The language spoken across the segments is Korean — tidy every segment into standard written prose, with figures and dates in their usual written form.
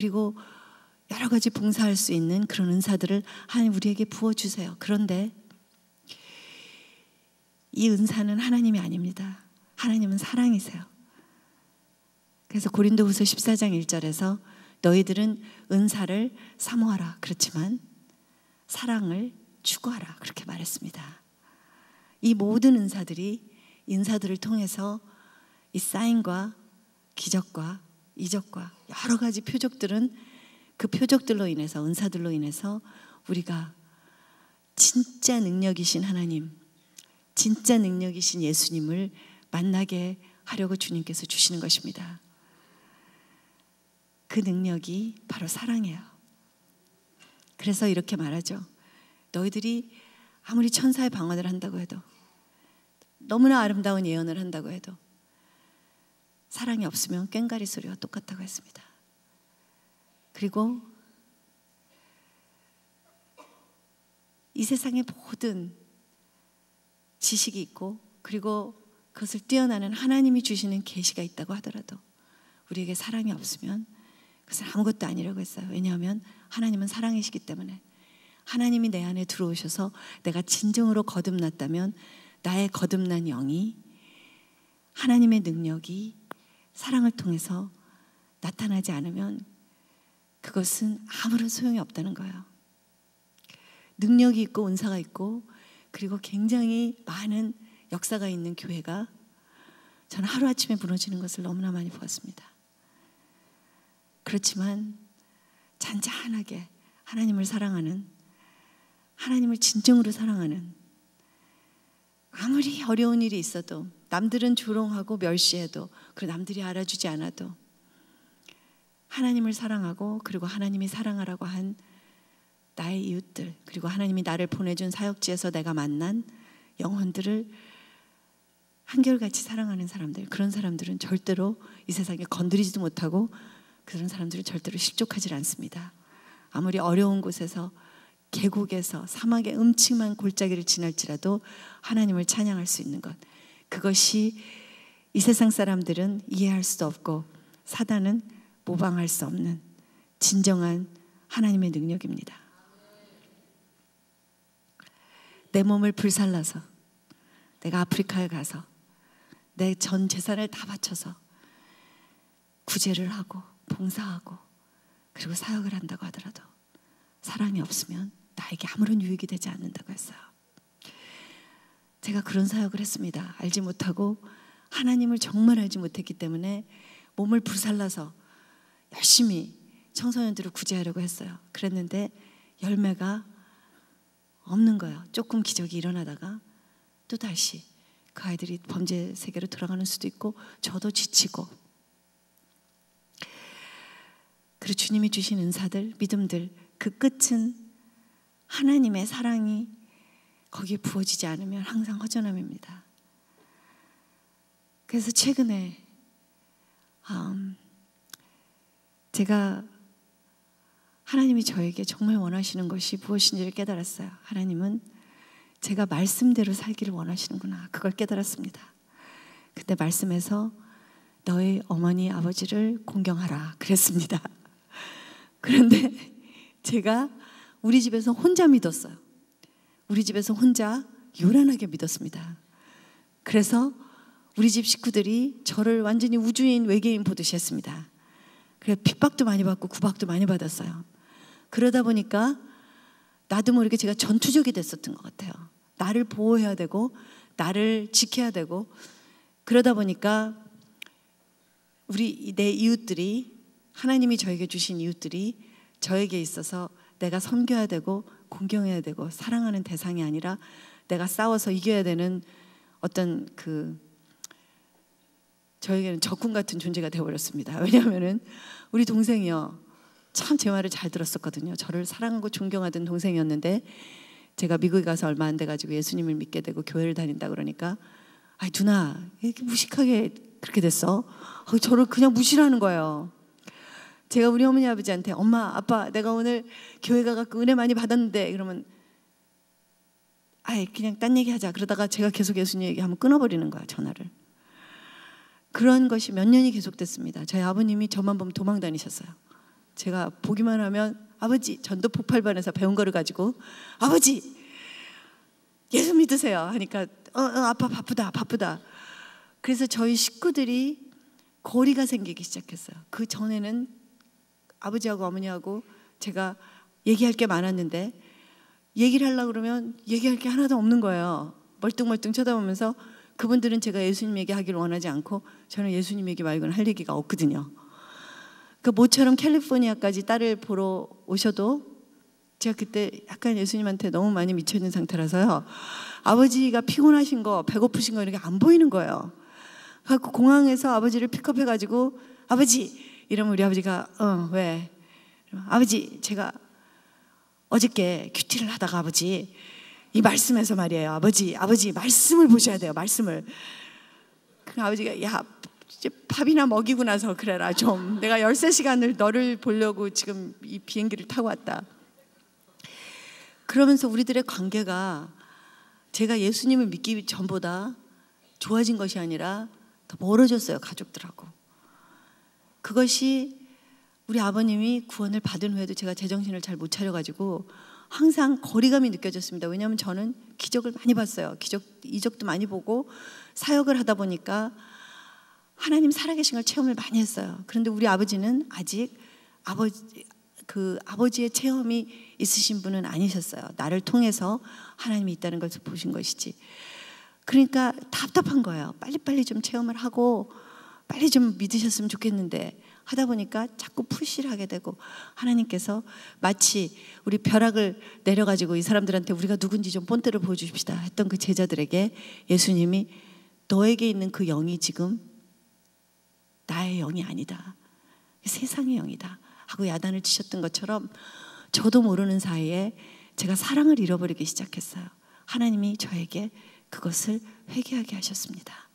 그리고 여러 가지 봉사할 수 있는 그런 은사들을 하나님 우리에게 부어주세요. 그런데 이 은사는 하나님이 아닙니다. 하나님은 사랑이세요. 그래서 고린도후서 14장 1절에서 너희들은 은사를 사모하라. 그렇지만 사랑을 추구하라. 그렇게 말했습니다. 이 모든 인사들을 통해서 이 사인과 기적과 이적과 여러 가지 표적들은 그 표적들로 인해서, 은사들로 인해서 우리가 진짜 능력이신 하나님, 진짜 능력이신 예수님을 만나게 하려고 주님께서 주시는 것입니다. 그 능력이 바로 사랑이에요. 그래서 이렇게 말하죠. 너희들이 아무리 천사의 방언을 한다고 해도, 너무나 아름다운 예언을 한다고 해도 사랑이 없으면 꽹과리 소리와 똑같다고 했습니다. 그리고 이 세상의 모든 지식이 있고, 그리고 그것을 뛰어나는 하나님이 주시는 계시가 있다고 하더라도 우리에게 사랑이 없으면 그것은 아무것도 아니라고 했어요. 왜냐하면 하나님은 사랑이시기 때문에. 하나님이 내 안에 들어오셔서 내가 진정으로 거듭났다면 나의 거듭난 영이, 하나님의 능력이 사랑을 통해서 나타나지 않으면 그것은 아무런 소용이 없다는 거예요. 능력이 있고 은사가 있고 그리고 굉장히 많은 역사가 있는 교회가 저는 하루아침에 무너지는 것을 너무나 많이 보았습니다. 그렇지만 잔잔하게 하나님을 사랑하는, 하나님을 진정으로 사랑하는, 아무리 어려운 일이 있어도, 남들은 조롱하고 멸시해도, 그리고 남들이 알아주지 않아도 하나님을 사랑하고, 그리고 하나님이 사랑하라고 한 나의 이웃들, 그리고 하나님이 나를 보내준 사역지에서 내가 만난 영혼들을 한결같이 사랑하는 사람들, 그런 사람들은 절대로 이 세상에 건드리지도 못하고 그런 사람들은 절대로 실족하지 않습니다. 아무리 어려운 곳에서, 계곡에서, 사막의 음침한 골짜기를 지날지라도 하나님을 찬양할 수 있는 것, 그것이 이 세상 사람들은 이해할 수도 없고 사단은 모방할 수 없는 진정한 하나님의 능력입니다. 내 몸을 불살라서 내가 아프리카에 가서 내 전 재산을 다 바쳐서 구제를 하고 봉사하고 그리고 사역을 한다고 하더라도 사랑이 없으면 나에게 아무런 유익이 되지 않는다고 했어요. 제가 그런 사역을 했습니다. 알지 못하고, 하나님을 정말 알지 못했기 때문에 몸을 불살라서 열심히 청소년들을 구제하려고 했어요. 그랬는데 열매가 없는 거예요. 조금 기적이 일어나다가 또다시 그 아이들이 범죄 세계로 들어가는 수도 있고, 저도 지치고. 그리고 주님이 주신 은사들, 믿음들, 그 끝은 하나님의 사랑이 거기에 부어지지 않으면 항상 허전함입니다. 그래서 최근에 제가 하나님이 저에게 정말 원하시는 것이 무엇인지를 깨달았어요. 하나님은 제가 말씀대로 살기를 원하시는구나, 그걸 깨달았습니다. 그때 말씀에서 너의 어머니 아버지를 공경하라 그랬습니다. 그런데 제가 우리 집에서 혼자 믿었어요. 우리 집에서 혼자 요란하게 믿었습니다. 그래서 우리 집 식구들이 저를 완전히 우주인, 외계인 보듯이 했습니다. 그래서 핍박도 많이 받고 구박도 많이 받았어요. 그러다 보니까 나도 모르게 제가 전투적이 됐었던 것 같아요. 나를 보호해야 되고 나를 지켜야 되고, 그러다 보니까 내 이웃들이, 하나님이 저에게 주신 이웃들이 저에게 있어서 내가 섬겨야 되고 공경해야 되고 사랑하는 대상이 아니라 내가 싸워서 이겨야 되는 어떤 저에게는 적군 같은 존재가 되어버렸습니다. 왜냐하면 우리 동생이요, 참 제 말을 잘 들었었거든요. 저를 사랑하고 존경하던 동생이었는데 제가 미국에 가서 얼마 안 돼가지고 예수님을 믿게 되고 교회를 다닌다 그러니까, 아이 누나 이렇게 무식하게 그렇게 됐어? 저를 그냥 무시를 하는 거예요. 제가 우리 어머니 아버지한테 엄마 아빠 내가 오늘 교회 가갖고 은혜 많이 받았는데, 그러면 아이 그냥 딴 얘기하자. 그러다가 제가 계속 예수님 얘기하면 끊어버리는 거야, 전화를. 그런 것이 몇 년이 계속됐습니다. 저희 아버님이 저만 보면 도망 다니셨어요. 제가 보기만 하면 아버지, 전도 폭발반에서 배운 거를 가지고 아버지 예수 믿으세요 하니까 아빠 바쁘다. 그래서 저희 식구들이 거리가 생기기 시작했어요. 그 전에는 아버지하고 어머니하고 제가 얘기할 게 많았는데 얘기를 하려고 그러면 얘기할 게 하나도 없는 거예요. 멀뚱멀뚱 쳐다보면서 그분들은 제가 예수님 얘기하기를 원하지 않고 저는 예수님 얘기 말고는 할 얘기가 없거든요. 그 모처럼 캘리포니아까지 딸을 보러 오셔도 제가 그때 약간 예수님한테 너무 많이 미쳐있는 상태라서요. 아버지가 피곤하신 거, 배고프신 거 이렇게 안 보이는 거예요. 그래서 공항에서 아버지를 픽업해가지고 아버지! 이러면 우리 아버지가 왜? 아버지 제가 어저께 큐티를 하다가 아버지 이 말씀에서 말이에요. 아버지 말씀을 보셔야 돼요. 말씀을. 그 아버지가 야 이제 밥이나 먹이고 나서 그래라 좀. 내가 13시간을 너를 보려고 지금 이 비행기를 타고 왔다. 그러면서 우리들의 관계가 제가 예수님을 믿기 전보다 좋아진 것이 아니라 더 멀어졌어요. 가족들하고. 그것이 우리 아버님이 구원을 받은 후에도 제가 제정신을 잘 못 차려가지고 항상 거리감이 느껴졌습니다. 왜냐하면 저는 기적을 많이 봤어요. 이적도 많이 보고 사역을 하다 보니까 하나님 살아계신 걸 체험을 많이 했어요. 그런데 우리 아버지는 아직 아버지의 체험이 있으신 분은 아니셨어요. 나를 통해서 하나님이 있다는 것을 보신 것이지. 그러니까 답답한 거예요. 빨리빨리 좀 체험을 하고 빨리 좀 믿으셨으면 좋겠는데 하다 보니까 자꾸 푸시를 하게 되고 하나님께서 마치 우리 벼락을 내려가지고 이 사람들한테 우리가 누군지 좀 본때를 보여주십시다 했던 그 제자들에게 예수님이 너에게 있는 그 영이 지금 나의 영이 아니다. 세상의 영이다 하고 야단을 치셨던 것처럼 저도 모르는 사이에 제가 사랑을 잃어버리기 시작했어요. 하나님이 저에게 그것을 회개하게 하셨습니다.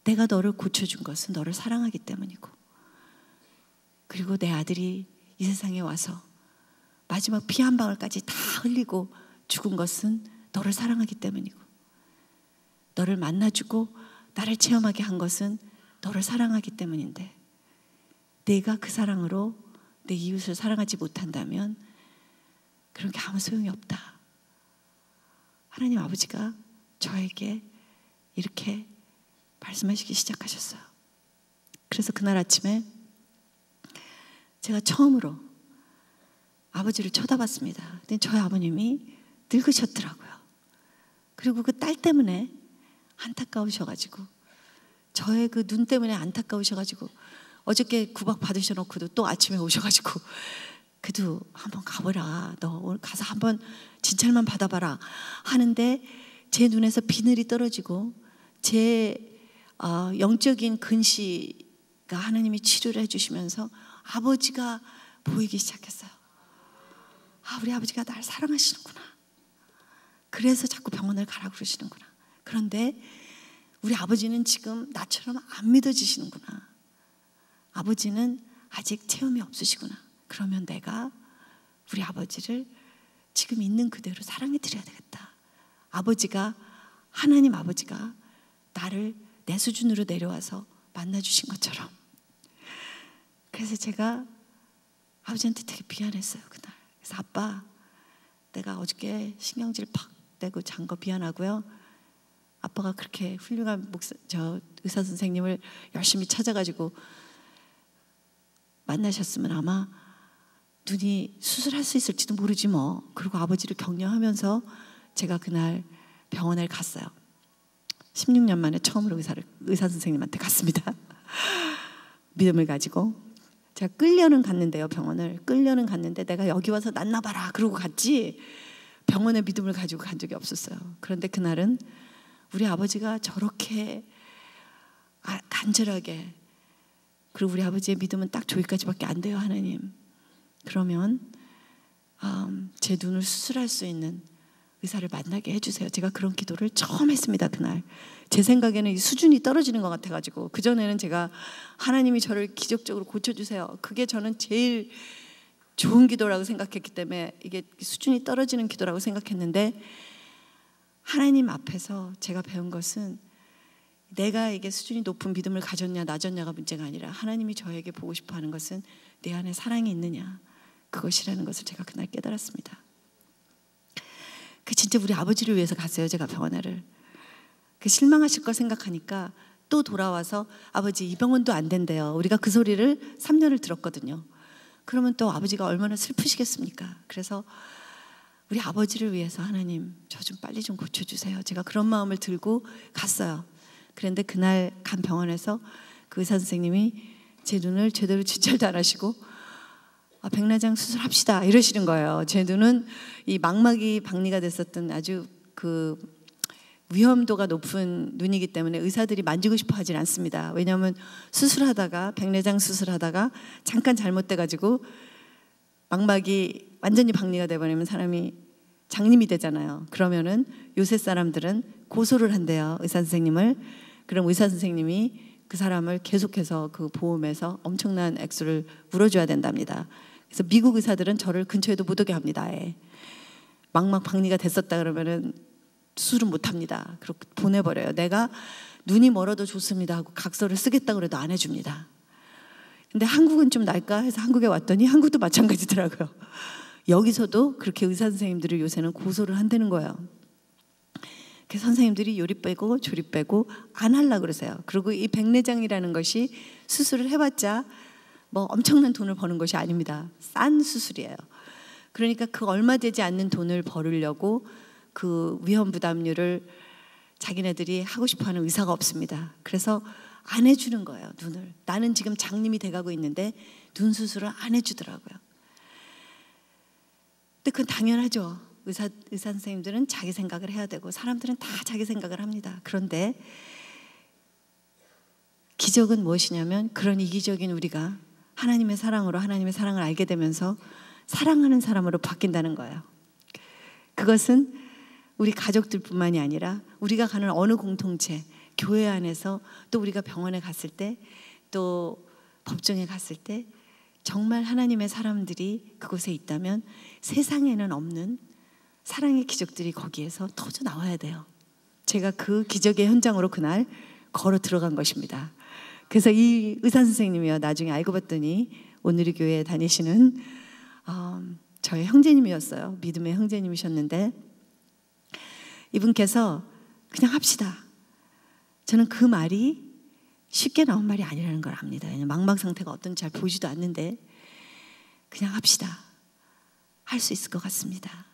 내가 너를 고쳐준 것은 너를 사랑하기 때문이고 그리고 내 아들이 이 세상에 와서 마지막 피 한 방울까지 다 흘리고 죽은 것은 너를 사랑하기 때문이고 너를 만나주고 나를 체험하게 한 것은 너를 사랑하기 때문인데 내가 그 사랑으로 내 이웃을 사랑하지 못한다면 그런 게 아무 소용이 없다. 하나님 아버지가 저에게 이렇게 말씀하시기 시작하셨어요. 그래서 그날 아침에 제가 처음으로 아버지를 쳐다봤습니다. 근데 저희 아버님이 늙으셨더라고요. 그리고 그 딸 때문에 안타까우셔가지고 저의 그 눈 때문에 안타까우셔가지고 어저께 구박 받으셔놓고도 또 아침에 오셔가지고 그래도 한번 가보라. 너 오늘 가서 한번 진찰만 받아봐라 하는데 제 눈에서 비늘이 떨어지고 제 영적인 근시가 하나님이 치료를 해주시면서 아버지가 보이기 시작했어요. 우리 아버지가 날 사랑하시는구나. 그래서 자꾸 병원을 가라고 그러시는구나. 그런데 우리 아버지는 지금 나처럼 안 믿어지시는구나. 아버지는 아직 체험이 없으시구나. 그러면 내가 우리 아버지를 지금 있는 그대로 사랑해 드려야 되겠다. 하나님 아버지가 나를 내 수준으로 내려와서 만나주신 것처럼. 그래서 제가 아버지한테 되게 미안했어요, 그날. 그래서 아빠, 내가 어저께 신경질 팍 내고 잔 거 미안하고요. 아빠가 그렇게 훌륭한 의사 선생님을 열심히 찾아가지고 만나셨으면 아마 눈이 수술할 수 있을지도 모르지 뭐. 그리고 아버지를 격려하면서 제가 그날 병원에 갔어요. 16년 만에 처음으로 의사 선생님한테 갔습니다. 믿음을 가지고. 제가 끌려는 갔는데요, 병원을. 끌려는 갔는데 내가 여기 와서 낫나 봐라 그러고 갔지 병원에 믿음을 가지고 간 적이 없었어요. 그런데 그날은 우리 아버지가 저렇게 간절하게, 그리고 우리 아버지의 믿음은 딱 저기까지밖에 안 돼요, 하나님. 그러면 제 눈을 수술할 수 있는 의사를 만나게 해주세요. 제가 그런 기도를 처음 했습니다, 그날. 제 생각에는 이 수준이 떨어지는 것 같아가지고 그전에는 제가 하나님이 저를 기적적으로 고쳐주세요. 그게 저는 제일 좋은 기도라고 생각했기 때문에 이게 수준이 떨어지는 기도라고 생각했는데 하나님 앞에서 제가 배운 것은 내가 이게 수준이 높은 믿음을 가졌냐 낮았냐가 문제가 아니라 하나님이 저에게 보고 싶어 하는 것은 내 안에 사랑이 있느냐, 그것이라는 것을 제가 그날 깨달았습니다. 그 진짜 우리 아버지를 위해서 갔어요. 제가 병원을. 그 실망하실 걸 생각하니까 또 돌아와서 아버지 이 병원도 안 된대요. 우리가 그 소리를 3년을 들었거든요. 그러면 또 아버지가 얼마나 슬프시겠습니까? 그래서 우리 아버지를 위해서 하나님 저 좀 빨리 좀 고쳐주세요. 제가 그런 마음을 들고 갔어요. 그런데 그날 간 병원에서 그 의사 선생님이 제 눈을 제대로 진찰도 안 하시고 백내장 수술합시다 이러시는 거예요. 제 눈은 이 망막이 박리가 됐었던 아주 그 위험도가 높은 눈이기 때문에 의사들이 만지고 싶어 하진 않습니다. 왜냐하면 수술하다가 백내장 수술하다가 잠깐 잘못돼가지고 망막이 완전히 박리가 돼버리면 사람이 장님이 되잖아요. 그러면은 요새 사람들은 고소를 한대요, 의사 선생님을. 그럼 의사 선생님이 그 사람을 계속해서 그 보험에서 엄청난 액수를 물어줘야 된답니다. 그래서 미국 의사들은 저를 근처에도 못 오게 합니다. 망막 박리가 됐었다 그러면은 수술은 못 합니다. 그렇게 보내버려요. 내가 눈이 멀어도 좋습니다 하고 각서를 쓰겠다 그래도 안 해줍니다. 근데 한국은 좀 날까 해서 한국에 왔더니 한국도 마찬가지더라고요. 여기서도 그렇게 의사 선생님들을 요새는 고소를 한다는 거예요. 그래서 선생님들이 요리 빼고 조리 빼고 안 하려고 그러세요. 그리고 이 백내장이라는 것이 수술을 해봤자 뭐 엄청난 돈을 버는 것이 아닙니다. 싼 수술이에요. 그러니까 그 얼마 되지 않는 돈을 벌으려고 그 위험 부담률을 자기네들이 하고 싶어하는 의사가 없습니다. 그래서 안 해주는 거예요, 눈을. 나는 지금 장님이 돼가고 있는데 눈 수술을 안 해주더라고요. 근데 그건 당연하죠. 의사 선생님들은 자기 생각을 해야 되고 사람들은 다 자기 생각을 합니다. 그런데 기적은 무엇이냐면 그런 이기적인 우리가 하나님의 사랑으로 하나님의 사랑을 알게 되면서 사랑하는 사람으로 바뀐다는 거예요. 그것은 우리 가족들뿐만이 아니라 우리가 가는 어느 공동체, 교회 안에서 또 우리가 병원에 갔을 때 또 법정에 갔을 때 정말 하나님의 사람들이 그곳에 있다면 세상에는 없는 사랑의 기적들이 거기에서 터져 나와야 돼요. 제가 그 기적의 현장으로 그날 걸어 들어간 것입니다. 그래서 이 의사 선생님이요, 나중에 알고 봤더니 온누리 교회에 다니시는 저의 형제님이었어요. 믿음의 형제님이셨는데 이분께서 그냥 합시다. 저는 그 말이 쉽게 나온 말이 아니라는 걸 압니다. 망막 상태가 어떤지 잘 보이지도 않는데 그냥 합시다. 할 수 있을 것 같습니다.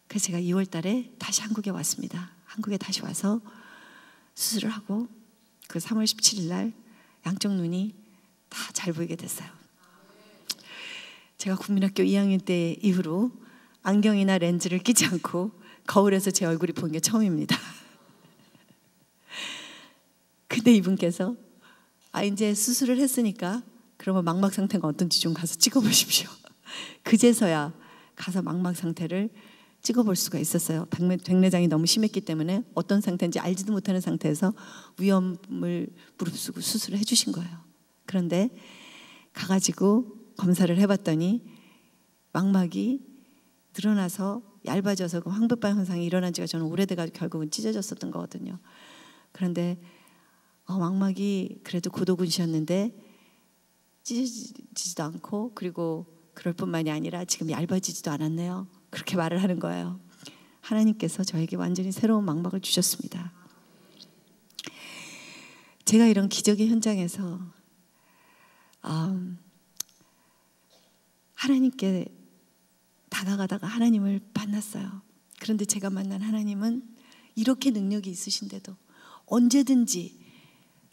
그래서 제가 2월 달에 다시 한국에 왔습니다. 한국에 다시 와서 수술을 하고 그 3월 17일 날 양쪽 눈이 다 잘 보이게 됐어요. 제가 국민학교 2학년 때 이후로 안경이나 렌즈를 끼지 않고 거울에서 제 얼굴이 보인 게 처음입니다. 근데 이분께서 이제 수술을 했으니까 그러면 망막 상태가 어떤지 좀 가서 찍어보십시오. 그제서야 가서 망막 상태를 찍어볼 수가 있었어요. 백내장이 너무 심했기 때문에 어떤 상태인지 알지도 못하는 상태에서 위험을 무릅쓰고 수술을 해주신 거예요. 그런데 가가지고 검사를 해봤더니 망막이 늘어나서 얇아져서 그 황백반 현상이 일어난 지가 저는 오래돼가지고 결국은 찢어졌었던 거거든요. 그런데 망막이 그래도 고도근시였는데 찢어지지도 않고 그리고 그럴 뿐만이 아니라 지금 얇아지지도 않았네요. 그렇게 말을 하는 거예요. 하나님께서 저에게 완전히 새로운 망막을 주셨습니다. 제가 이런 기적의 현장에서 하나님께 다가가다가 하나님을 만났어요. 그런데 제가 만난 하나님은 이렇게 능력이 있으신데도 언제든지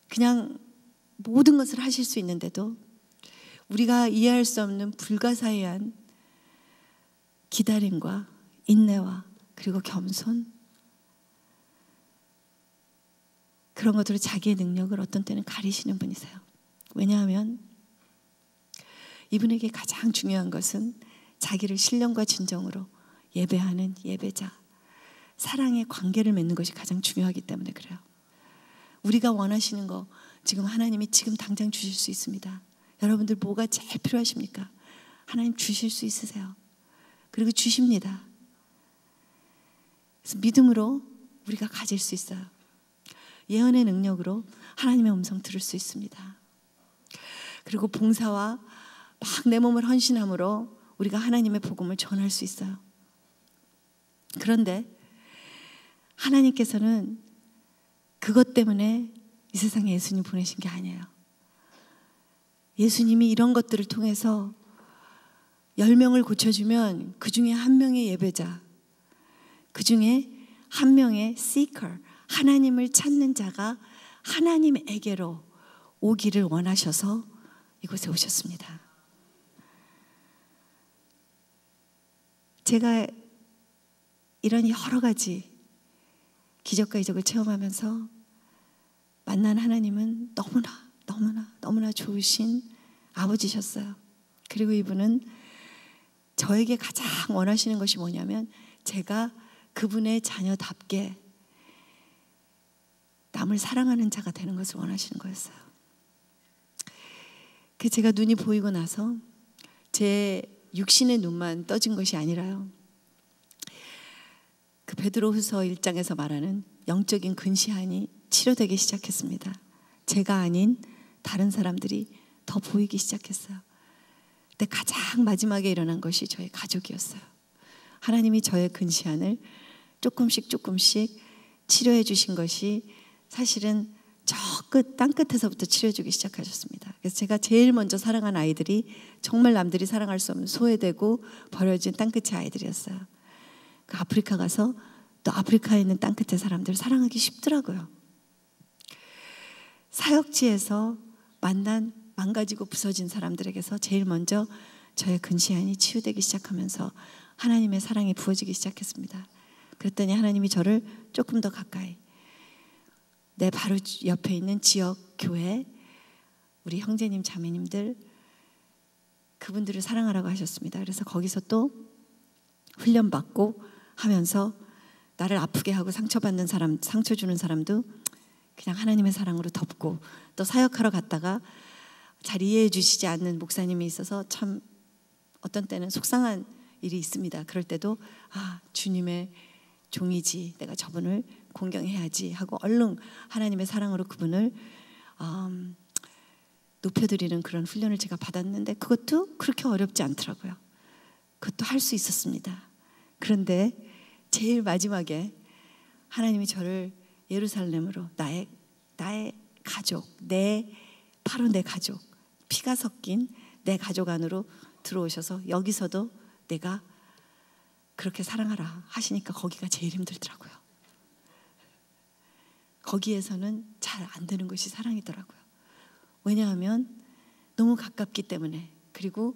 그냥 모든 것을 하실 수 있는데도 우리가 이해할 수 없는 불가사의한 기다림과 인내와 그리고 겸손, 그런 것들로 자기의 능력을 어떤 때는 가리시는 분이세요. 왜냐하면 이분에게 가장 중요한 것은 자기를 신령과 진정으로 예배하는 예배자, 사랑의 관계를 맺는 것이 가장 중요하기 때문에 그래요. 우리가 원하시는 거 지금 하나님이 지금 당장 주실 수 있습니다. 여러분들 뭐가 제일 필요하십니까? 하나님 주실 수 있으세요. 그리고 주십니다. 그래서 믿음으로 우리가 가질 수 있어요. 예언의 능력으로 하나님의 음성 들을 수 있습니다. 그리고 봉사와 막 내 몸을 헌신함으로 우리가 하나님의 복음을 전할 수 있어요. 그런데 하나님께서는 그것 때문에 이 세상에 예수님 보내신 게 아니에요. 예수님이 이런 것들을 통해서 10명을 고쳐주면 그 중에 한 명의 예배자, 그 중에 한 명의 seeker, 하나님을 찾는 자가 하나님에게로 오기를 원하셔서 이곳에 오셨습니다. 제가 이런 여러 가지 기적과 이적을 체험하면서 만난 하나님은 너무나 좋으신 아버지셨어요. 그리고 이분은 저에게 가장 원하시는 것이 뭐냐면 제가 그분의 자녀답게 남을 사랑하는 자가 되는 것을 원하시는 거였어요. 그 제가 눈이 보이고 나서 제 육신의 눈만 떠진 것이 아니라요. 그 베드로후서 1장에서 말하는 영적인 근시안이 치료되기 시작했습니다. 제가 아닌 다른 사람들이 더 보이기 시작했어요. 근데 가장 마지막에 일어난 것이 저의 가족이었어요. 하나님이 저의 근시안을 조금씩 치료해 주신 것이 사실은 저 땅 끝에서부터 치료해 주기 시작하셨습니다. 그래서 제가 제일 먼저 사랑한 아이들이 정말 남들이 사랑할 수 없는 소외되고 버려진 땅끝의 아이들이었어요. 그 아프리카 가서 또 아프리카에 있는 땅끝의 사람들을 사랑하기 쉽더라고요. 사역지에서 만난 망가지고 부서진 사람들에게서 제일 먼저 저의 근시안이 치유되기 시작하면서 하나님의 사랑이 부어지기 시작했습니다. 그랬더니 하나님이 저를 조금 더 가까이 내 바로 옆에 있는 지역 교회 우리 형제님 자매님들 그분들을 사랑하라고 하셨습니다. 그래서 거기서 또 훈련받고 하면서 나를 아프게 하고 상처받는 사람, 상처 주는 사람도 그냥 하나님의 사랑으로 덮고 또 사역하러 갔다가 잘 이해해 주시지 않는 목사님이 있어서 참 어떤 때는 속상한 일이 있습니다. 그럴 때도 주님의 종이지 내가 저분을 공경해야지 하고 얼른 하나님의 사랑으로 그분을 높여드리는 그런 훈련을 제가 받았는데 그것도 그렇게 어렵지 않더라고요. 그것도 할 수 있었습니다. 그런데 제일 마지막에 하나님이 저를 예루살렘으로 나의 가족, 바로 내 가족, 피가 섞인 내 가족 안으로 들어오셔서 여기서도 내가 그렇게 사랑하라 하시니까 거기가 제일 힘들더라고요. 거기에서는 잘 안 되는 것이 사랑이더라고요. 왜냐하면 너무 가깝기 때문에 그리고